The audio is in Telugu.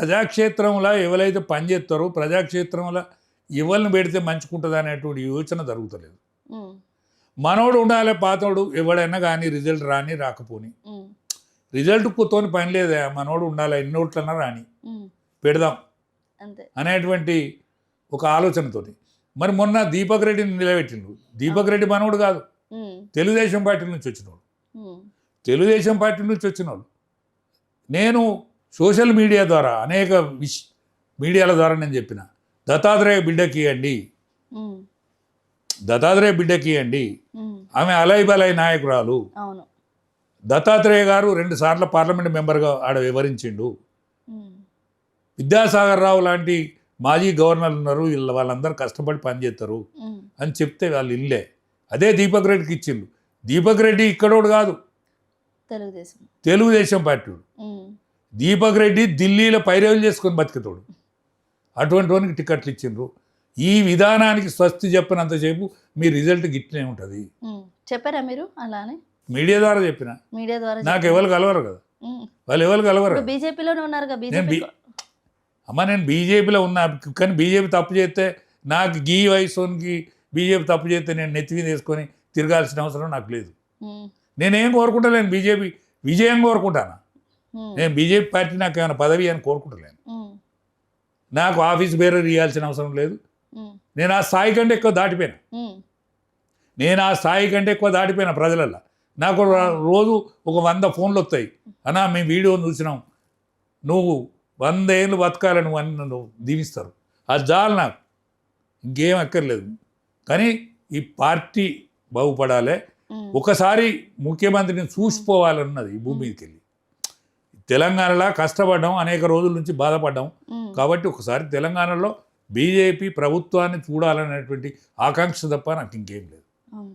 ప్రజాక్షేత్రంలో ఎవరైతే పనిచేస్తారో ప్రజాక్షేత్రంలో ఎవరిని పెడితే మంచుకుంటుంది అనేటువంటి యోచన జరుగుతలేదు. మనోడు ఉండాలి, పాతోడు ఎవడైనా కానీ రిజల్ట్ రాని రాకపోని, రిజల్ట్ తోని పని లేదా, మనోడు ఉండాలి, ఎన్ని ఓట్లన్నా రాని పెడదాం అనేటువంటి ఒక ఆలోచనతోటి. మరి మొన్న దీపక్ రెడ్డిని నిలబెట్టిండు. దీపక్ రెడ్డి మనోడు కాదు, తెలుగుదేశం పార్టీ నుంచి వచ్చినోడు. తెలుగుదేశం పార్టీ నుంచి వచ్చినోడు. నేను సోషల్ మీడియా ద్వారా అనేక మీడియాల ద్వారా నేను చెప్పిన, దత్తాత్రేయ బిడ్డకి ఇవ్వండి, దత్తాత్రేయ బిడ్డకి ఇవ్వండి, ఆమె అలైబలై నాయకురాలు. దత్తాత్రేయ గారు 2 సార్లు పార్లమెంట్ మెంబర్గా ఆడ వివరించిండు. విద్యాసాగర్ రావు లాంటి మాజీ గవర్నర్లు ఉన్నారు, వాళ్ళందరూ కష్టపడి పనిచేస్తారు అని చెప్తే వాళ్ళు ఇల్లే. అదే దీపక్ రెడ్డికి ఇచ్చిండు. దీపక్ రెడ్డి ఇక్కడోడు కాదు, తెలుగుదేశం పార్టీ. దీపక్ రెడ్డి ఢిల్లీలో పైరవులు చేసుకొని బతికితోడు. అటువంటి వానికి టికెట్లు ఇచ్చిండ్రు. ఈ విధానానికి స్వస్తి చెప్పినంతసేపు మీ రిజల్ట్ గిట్లనే ఉంటుంది. చెప్పారా మీరు? అలానే మీడియా ద్వారా చెప్పిన. మీడియా ద్వారా నాకు ఎవరు కలవరు కదా, వాళ్ళు ఎవరు కలవరు. బీజేపీలోనే ఉన్నారు అమ్మ, నేను బీజేపీలో ఉన్నా, కానీ బీజేపీ తప్పు చేస్తే నాకు గీ వయసుకి బీజేపీ తప్పు చేస్తే నేను నెత్తిమీద వేసుకొని తిరగాల్సిన అవసరం నాకు లేదు. నేనేం కోరుకుంటలేను, బీజేపీ విజయం కోరుకుంటాను. నేను బీజేపీ పార్టీ నాకు ఏమైనా పదవి అని కోరుకుంటలేను. నాకు ఆఫీస్ బేరర్ ఇవ్వాల్సిన అవసరం లేదు. నేను ఆ స్థాయి కంటే ఎక్కువ దాటిపోయినా ప్రజలల్లో. నాకు రోజు ఒక 100 ఫోన్లు వస్తాయి. అన్నా మేము వీడియో చూసినాం, నువ్వు 100 ఏళ్ళు బతకాలని నువ్వు దీవిస్తారు. అది చాలు, నాకు ఇంకేం అక్కర్లేదు. కానీ ఈ పార్టీ బాగుపడాలి, ఒకసారి ముఖ్యమంత్రిని చూసిపోవాలన్నది ఈ భూమి మీదకి వెళ్ళి. తెలంగాణలో కష్టపడ్డాం, అనేక రోజుల నుంచి బాధపడ్డాం. కాబట్టి ఒకసారి తెలంగాణలో బీజేపీ ప్రభుత్వాన్ని చూడాలనేటువంటి ఆకాంక్ష తప్ప నాకు ఇంకేం లేదు.